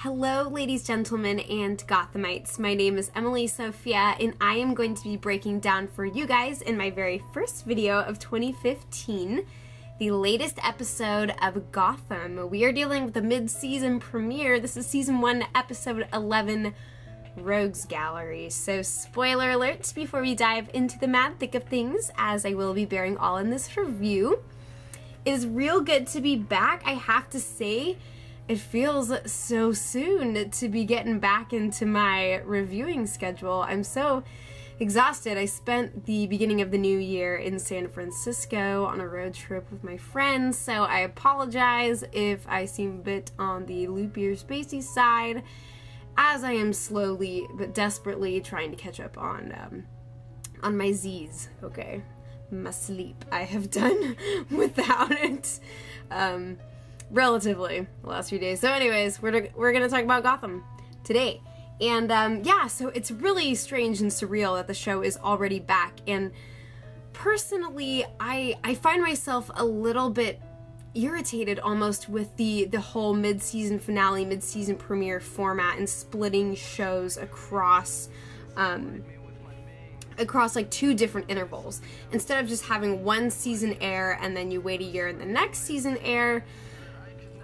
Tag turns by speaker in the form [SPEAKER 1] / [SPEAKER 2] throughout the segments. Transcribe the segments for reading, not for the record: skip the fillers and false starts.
[SPEAKER 1] Hello ladies, gentlemen, and Gothamites. My name is Emily Sophia, and I am going to be breaking down for you guys in my very first video of 2015 the latest episode of Gotham. We are dealing with the mid-season premiere. This is season 1, episode 11, Rogues Gallery. So spoiler alert before we dive into the mad thick of things, as I will be bearing all in this review. It is real good to be back, I have to say. It feels so soon to be getting back into my reviewing schedule. I'm so exhausted. I spent the beginning of the new year in San Francisco on a road trip with my friends, so I apologize if I seem a bit on the loopier spacey side, as I am slowly but desperately trying to catch up on my Z's, okay? My sleep I have done without it. Relatively the last few days. So anyways, we're gonna talk about Gotham today. And yeah, so it's really strange and surreal that the show is already back, and personally I find myself a little bit irritated almost with the whole mid-season finale, mid-season premiere format and splitting shows across like 2 different intervals. Instead of just having one season air and then you wait a year and the next season air,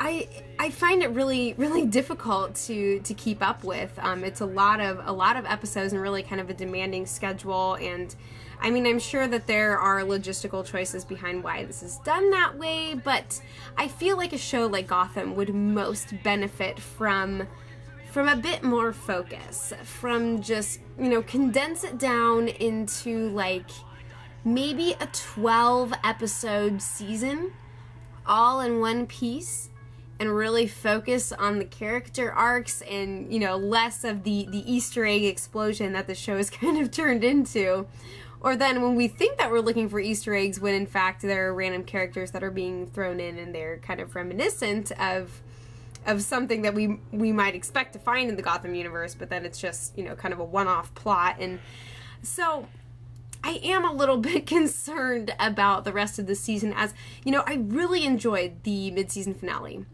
[SPEAKER 1] I find it really difficult to keep up with. It's a lot of episodes and really kind of a demanding schedule, and I mean, I'm sure that there are logistical choices behind why this is done that way, but I feel like a show like Gotham would most benefit from a bit more focus, from just, you know, condense it down into like maybe a 12 episode season all in one piece, and really focus on the character arcs and, you know, less of the Easter egg explosion that the show has kind of turned into. Or then when we think that we're looking for Easter eggs, when in fact there are random characters that are being thrown in and they're kind of reminiscent of something that we might expect to find in the Gotham universe, but then it's just, you know, kind of a one-off plot. And so I am a little bit concerned about the rest of the season, as, you know, I really enjoyed the mid-season finale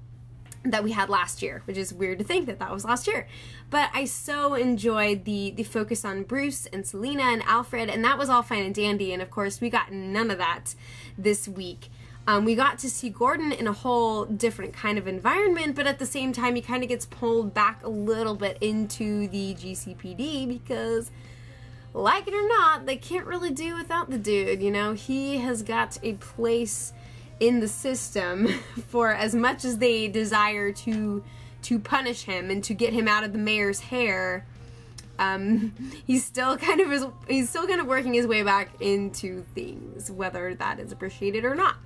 [SPEAKER 1] that we had last year, which is weird to think that that was last year. But I so enjoyed the focus on Bruce and Selina and Alfred, and that was all fine and dandy, and of course we got none of that this week. We got to see Gordon in a whole different kind of environment, but at the same time he kind of gets pulled back a little bit into the GCPD because, like it or not, they can't really do without the dude, you know? He has got a place in the system for as much as they desire to punish him and to get him out of the mayor's hair. He's still kind of working his way back into things, whether that is appreciated or not.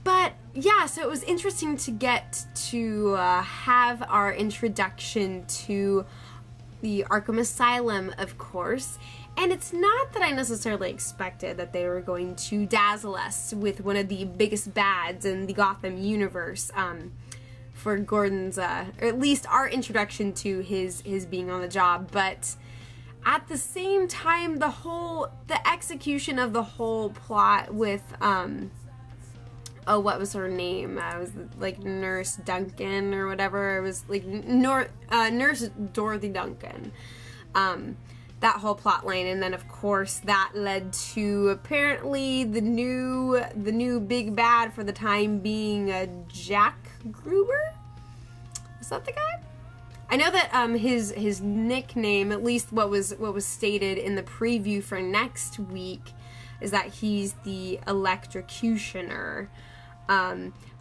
[SPEAKER 1] But yeah, so it was interesting to get to have our introduction to the Arkham Asylum, of course. And it's not that I necessarily expected that they were going to dazzle us with one of the biggest bads in the Gotham universe for Gordon's, or at least our introduction to his being on the job. But at the same time, the execution of the whole plot with, oh, what was her name? It was like Nurse Duncan or whatever. It was like Nurse Dorothy Duncan. That whole plot line, and then of course that led to apparently the new big bad for the time being, Jack Gruber? Is that the guy? I know that his nickname, at least what was stated in the preview for next week, is that he's the Electrocutioner.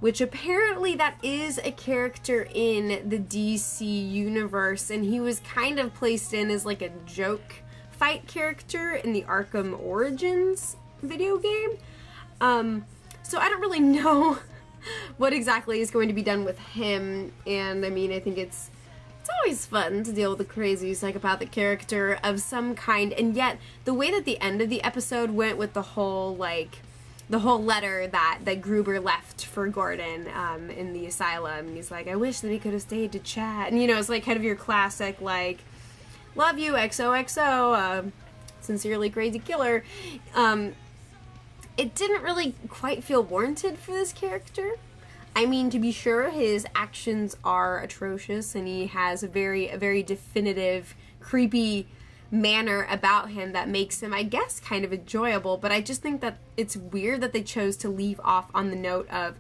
[SPEAKER 1] Which apparently that is a character in the DC universe, and he was kind of placed in as like a joke fight character in the Arkham Origins video game. So I don't really know what exactly is going to be done with him, and I mean, I think it's always fun to deal with a crazy psychopathic character of some kind, and yet the way that the end of the episode went with the whole letter that Gruber left for Gordon in the asylum. He's like, I wish that we could have stayed to chat. And, you know, it's like kind of your classic, like, love you, XOXO, sincerely crazy killer. It didn't really quite feel warranted for this character. I mean, to be sure, his actions are atrocious, and he has a very definitive, creepy manner about him that makes him, I guess, kind of enjoyable, but I just think that it's weird that they chose to leave off on the note of,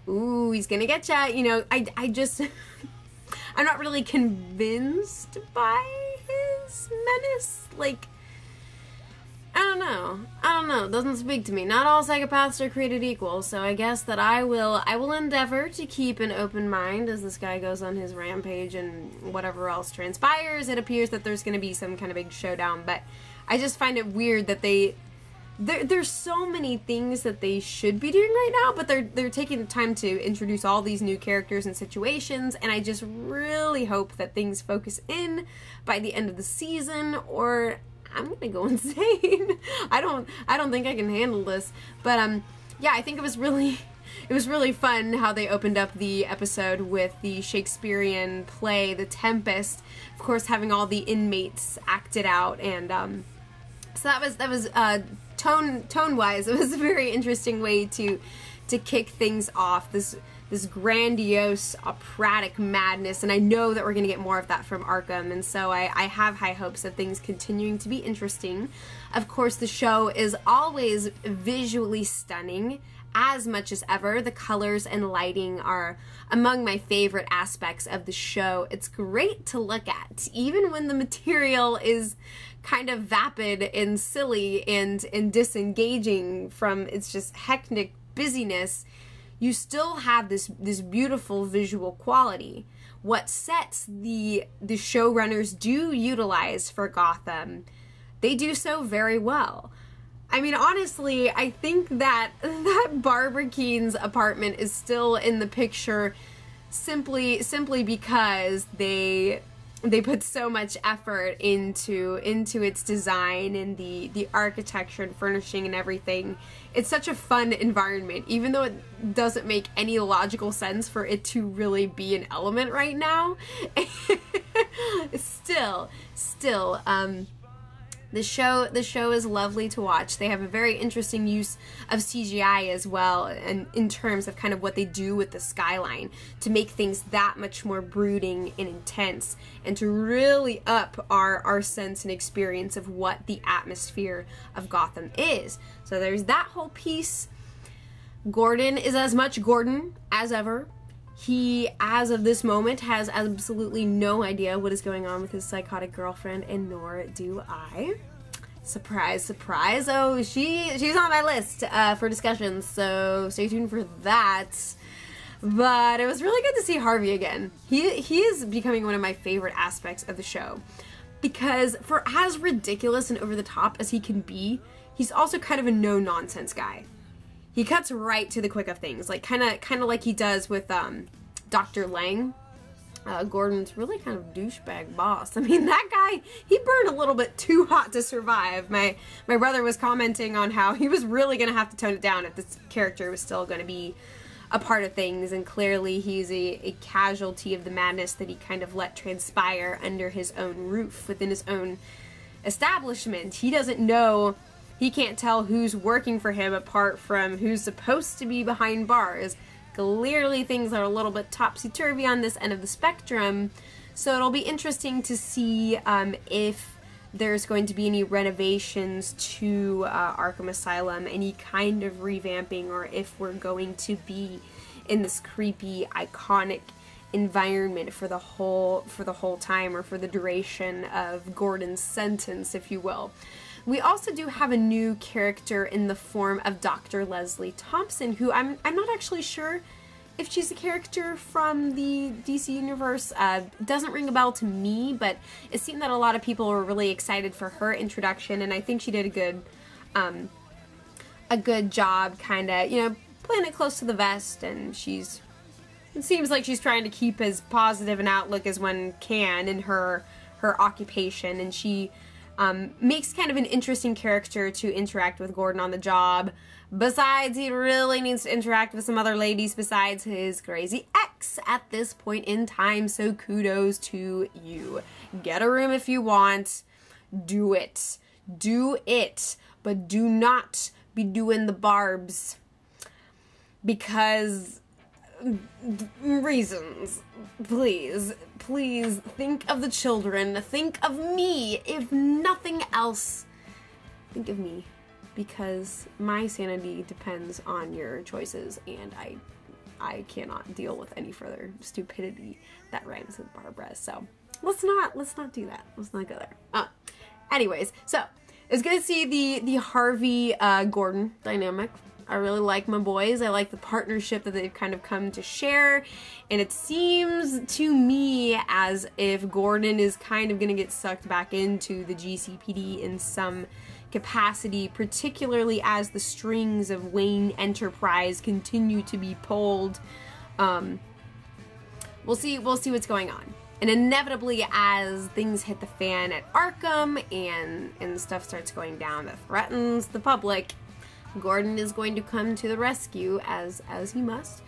[SPEAKER 1] ooh, he's gonna get ya, you know. I just, I'm not really convinced by his menace, like, I don't know, it doesn't speak to me. Not all psychopaths are created equal, so I guess that I will endeavor to keep an open mind as this guy goes on his rampage and whatever else transpires. It appears that there's going to be some kind of big showdown, but I just find it weird that there's so many things that they should be doing right now, but they're taking the time to introduce all these new characters and situations, and I just really hope that things focus in by the end of the season, or I'm gonna go insane. I don't think I can handle this. But yeah, I think it was really fun how they opened up the episode with the Shakespearean play, The Tempest. Of course, having all the inmates acted out, and so that was tone wise, it was a very interesting way to kick things off. This grandiose, operatic madness, and I know that we're going to get more of that from Arkham, and so I have high hopes of things continuing to be interesting. Of course, the show is always visually stunning, as much as ever. The colors and lighting are among my favorite aspects of the show. It's great to look at, even when the material is kind of vapid and silly and disengaging from its just hectic busyness. You still have this beautiful visual quality. What sets the showrunners do utilize for Gotham, they do so very well. I mean, honestly, I think that Barbara Keane's apartment is still in the picture simply because they put so much effort into its design and the architecture and furnishing and everything. It's such a fun environment, even though it doesn't make any logical sense for it to really be an element right now. Still, the show is lovely to watch. They have a very interesting use of CGI as well, and in terms of kind of what they do with the skyline to make things that much more brooding and intense, and to really up our sense and experience of what the atmosphere of Gotham is. So there's that whole piece. Gordon is as much Gordon as ever. He, as of this moment, has absolutely no idea what is going on with his psychotic girlfriend, and nor do I. Surprise, surprise. Oh, she's on my list for discussions, so stay tuned for that. But it was really good to see Harvey again. He is becoming one of my favorite aspects of the show, because for as ridiculous and over the top as he can be, he's also kind of a no-nonsense guy. He cuts right to the quick of things, like kind of like he does with Dr. Lang. Gordon's really kind of douchebag boss. I mean, that guy, he burned a little bit too hot to survive. My brother was commenting on how he was really going to have to tone it down if this character was still going to be a part of things, and clearly he's a casualty of the madness that he kind of let transpire under his own roof, within his own establishment. He doesn't know, he can't tell who's working for him apart from who's supposed to be behind bars. Clearly things are a little bit topsy-turvy on this end of the spectrum, so it'll be interesting to see if there's going to be any renovations to Arkham Asylum, any kind of revamping, or if we're going to be in this creepy, iconic environment for the whole time, or for the duration of Gordon's sentence, if you will. We also do have a new character in the form of Dr. Leslie Thompson, who I'm not actually sure if she's a character from the DC universe. Doesn't ring a bell to me, but it seemed that a lot of people were really excited for her introduction, and I think she did a good job, kind of, you know, playing it close to the vest, and it seems like she's trying to keep as positive an outlook as one can in her occupation, and she makes kind of an interesting character to interact with Gordon on the job. Besides, he really needs to interact with some other ladies besides his crazy ex at this point in time, so kudos to you. Get a room if you want. Do it. Do it. But do not be doing the barbs, because reasons. Please, please think of the children. Think of me. If nothing else, think of me. Because my sanity depends on your choices, and I cannot deal with any further stupidity that rhymes with Barbara. So let's not do that. Let's not go there. Anyways, so it's good to see the Harvey Gordon dynamic. I really like my boys. I like the partnership that they've kind of come to share, and it seems to me as if Gordon is kind of gonna get sucked back into the GCPD in some capacity, particularly as the strings of Wayne Enterprise continue to be pulled. We'll see what's going on. And inevitably, as things hit the fan at Arkham and stuff starts going down that threatens the public, Gordon is going to come to the rescue as he must.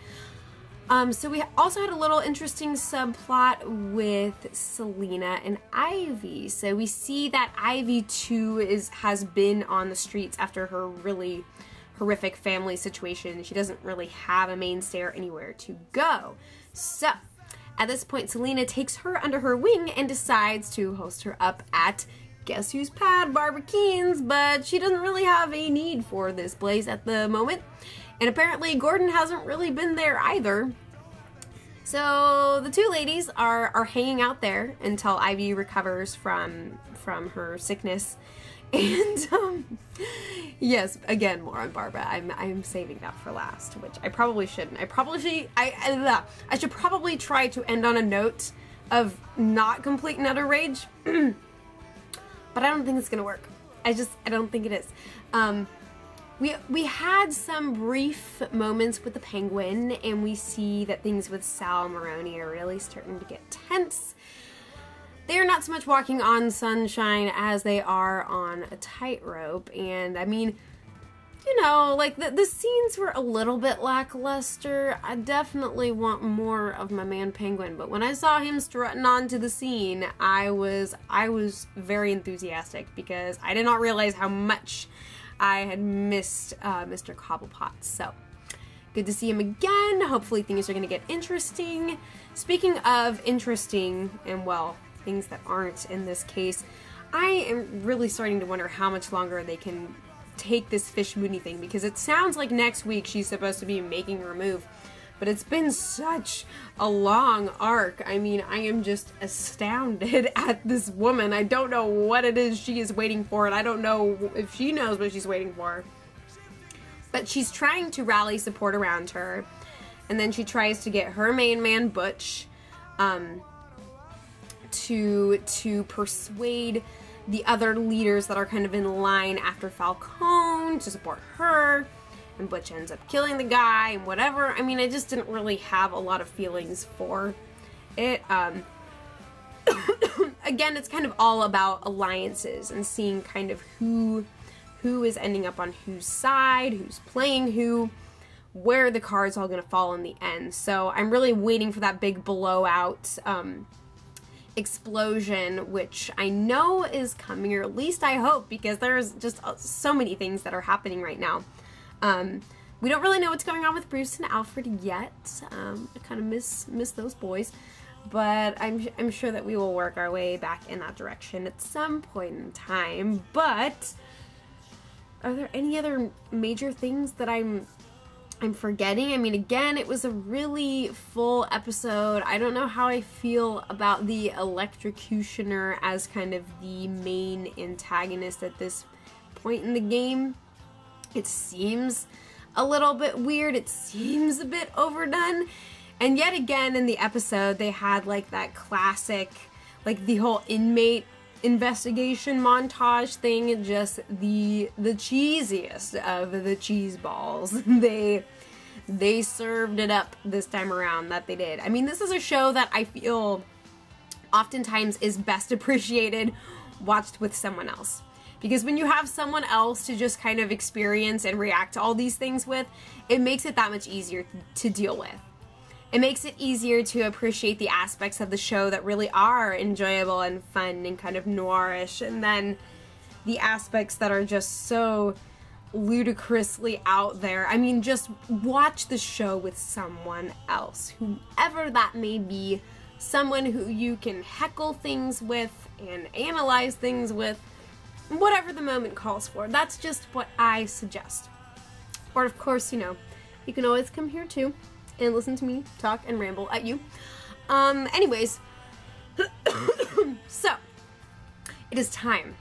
[SPEAKER 1] So we also had a little interesting subplot with Selena and Ivy. So we see that Ivy too has been on the streets after her really horrific family situation. She doesn't really have a mainstay or anywhere to go. So at this point, Selena takes her under her wing and decides to host her up at guess who's pad, Barbequins, but she doesn't really have a need for this place at the moment. And apparently Gordon hasn't really been there either. So the two ladies are hanging out there until Ivy recovers from her sickness. And yes, again, more on Barbara. I'm saving that for last, which I probably shouldn't. I should probably try to end on a note of not complete and utter rage. But I don't think it's gonna work. I don't think it is. We had some brief moments with the Penguin, and we see that things with Sal and Maroni are really starting to get tense. They're not so much walking on sunshine as they are on a tightrope, and I mean, you know, like the scenes were a little bit lackluster. I definitely want more of my man Penguin, but when I saw him strutting onto the scene, I was very enthusiastic because I did not realize how much I had missed Mr. Cobblepot. So good to see him again. Hopefully things are going to get interesting. Speaking of interesting, and well, things that aren't in this case, I am really starting to wonder how much longer they can take this Fish Mooney thing, because it sounds like next week she's supposed to be making her move, but it's been such a long arc. I mean, I am just astounded at this woman. I don't know what it is she is waiting for, and I don't know if she knows what she's waiting for, but she's trying to rally support around her, and then she tries to get her main man Butch to persuade the other leaders that are kind of in line after Falcone to support her, and Butch ends up killing the guy and whatever. I mean, I just didn't really have a lot of feelings for it. Again, it's kind of all about alliances and seeing kind of who is ending up on whose side, who's playing who, where the card's all gonna fall in the end. So I'm really waiting for that big blowout explosion, which I know is coming, or at least I hope, because there's just so many things that are happening right now. We don't really know what's going on with Bruce and Alfred yet. I kind of miss those boys, but I'm sure that we will work our way back in that direction at some point in time. But are there any other major things that I'm forgetting? I mean, again, it was a really full episode. I don't know how I feel about the Electrocutioner as kind of the main antagonist at this point in the game. It seems a little bit weird. It seems a bit overdone. And yet again, in the episode, they had like that classic, like the whole inmate investigation montage thing, just the cheesiest of the cheese balls. They served it up this time around, that they did. I mean, this is a show that I feel oftentimes is best appreciated watched with someone else. Because when you have someone else to just kind of experience and react to all these things with, it makes it that much easier to deal with. It makes it easier to appreciate the aspects of the show that really are enjoyable and fun and kind of noirish, and then the aspects that are just so ludicrously out there. I mean, just watch the show with someone else, whoever that may be, someone who you can heckle things with and analyze things with, whatever the moment calls for. That's just what I suggest. Or of course, you know, you can always come here too and listen to me talk and ramble at you. Anyways, so it is time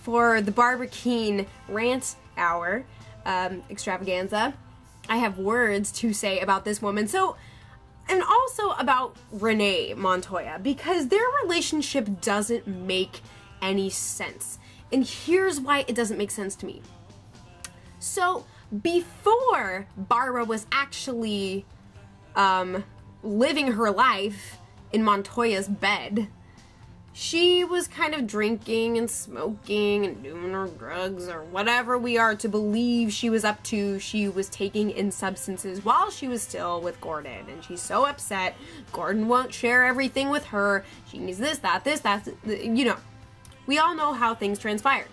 [SPEAKER 1] for the Barbara Keene rant hour extravaganza. I have words to say about this woman. So, and also about Renee Montoya, because their relationship doesn't make any sense. And here's why it doesn't make sense to me. So, before Barbara was actually living her life in Montoya's bed, she was kind of drinking and smoking and doing her drugs or whatever we are to believe she was up to. She was taking in substances while she was still with Gordon, and she's so upset. Gordon won't share everything with her. She needs this, that, you know. We all know how things transpired.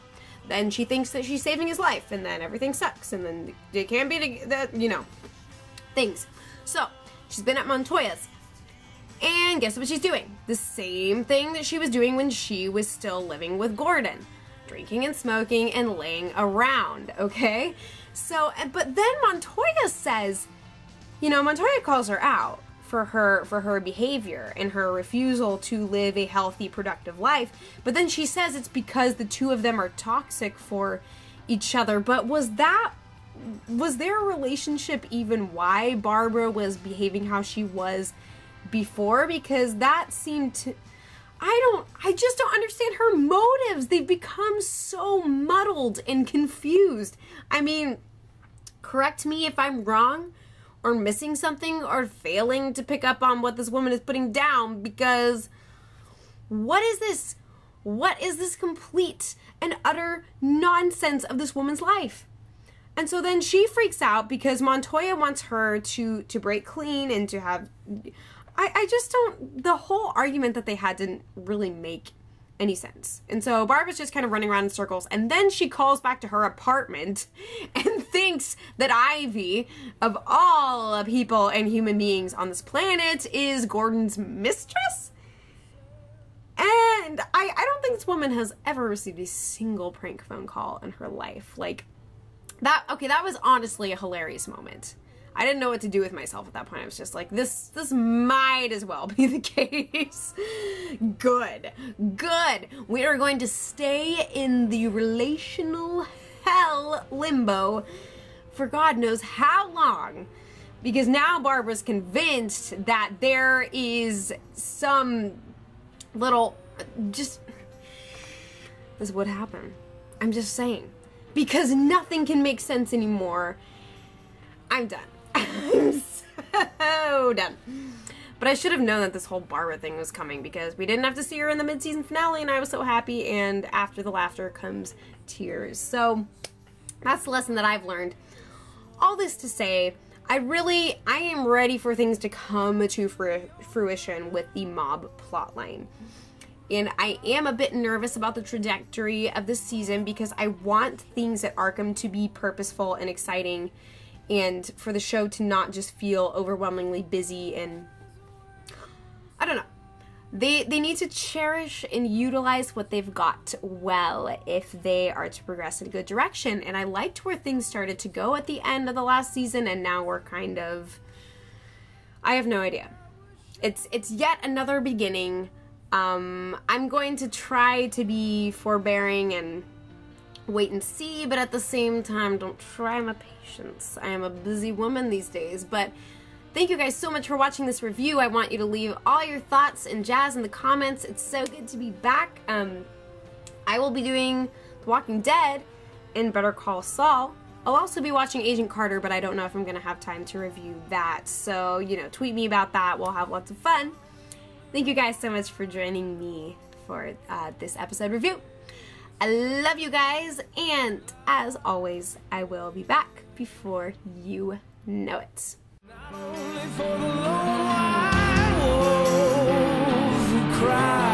[SPEAKER 1] Then she thinks that she's saving his life, and then everything sucks, and then it can't be that, you know, things. So, she's been at Montoya's. And guess what she's doing? The same thing that she was doing when she was still living with Gordon. Drinking and smoking and laying around, okay? So, but then Montoya says, you know, Montoya calls her out for her behavior and her refusal to live a healthy, productive life. But then she says it's because the two of them are toxic for each other. But was their relationship even why Barbara was behaving how she was before? Because that seemed to, I just don't understand her motives. They've become so muddled and confused. I mean, correct me if I'm wrong or missing something or failing to pick up on what this woman is putting down, because what is this? What is this complete and utter nonsense of this woman's life? And so then she freaks out because Montoya wants her to break clean and to have, I just don't, the whole argument that they had didn't really make any sense. And so Barbara's just kind of running around in circles, and then she calls back to her apartment and thinks that Ivy, of all people and human beings on this planet, is Gordon's mistress? And I don't think this woman has ever received a single prank phone call in her life. Like, that was honestly a hilarious moment. I didn't know what to do with myself at that point. I was just like, this might as well be the case. Good. We are going to stay in the relational hell limbo for God knows how long, because now Barbara's convinced that there is some little, this would happen. I'm just saying. Because nothing can make sense anymore. I'm done. I'm so done. But I should have known that this whole Barbara thing was coming, because we didn't have to see her in the mid-season finale, and I was so happy, and after the laughter comes tears. So that's the lesson that I've learned. All this to say, I am ready for things to come to fruition with the mob plotline. And I am a bit nervous about the trajectory of this season, because I want things at Arkham to be purposeful and exciting, and for the show to not just feel overwhelmingly busy. And I don't know. They need to cherish and utilize what they've got well if they are to progress in a good direction. And I liked where things started to go at the end of the last season, and now we're kind of, I have no idea. It's yet another beginning. I'm going to try to be forbearing and wait and see, but at the same time, don't try my patience. I am a busy woman these days. But thank you guys so much for watching this review. I want you to leave all your thoughts and jazz in the comments. It's so good to be back. I will be doing The Walking Dead and Better Call Saul. I'll also be watching Agent Carter, but I don't know if I'm going to have time to review that. So, you know, tweet me about that. We'll have lots of fun. Thank you guys so much for joining me for this episode review. I love you guys, and as always, I will be back before you know it. Not only for the Lord, who cry.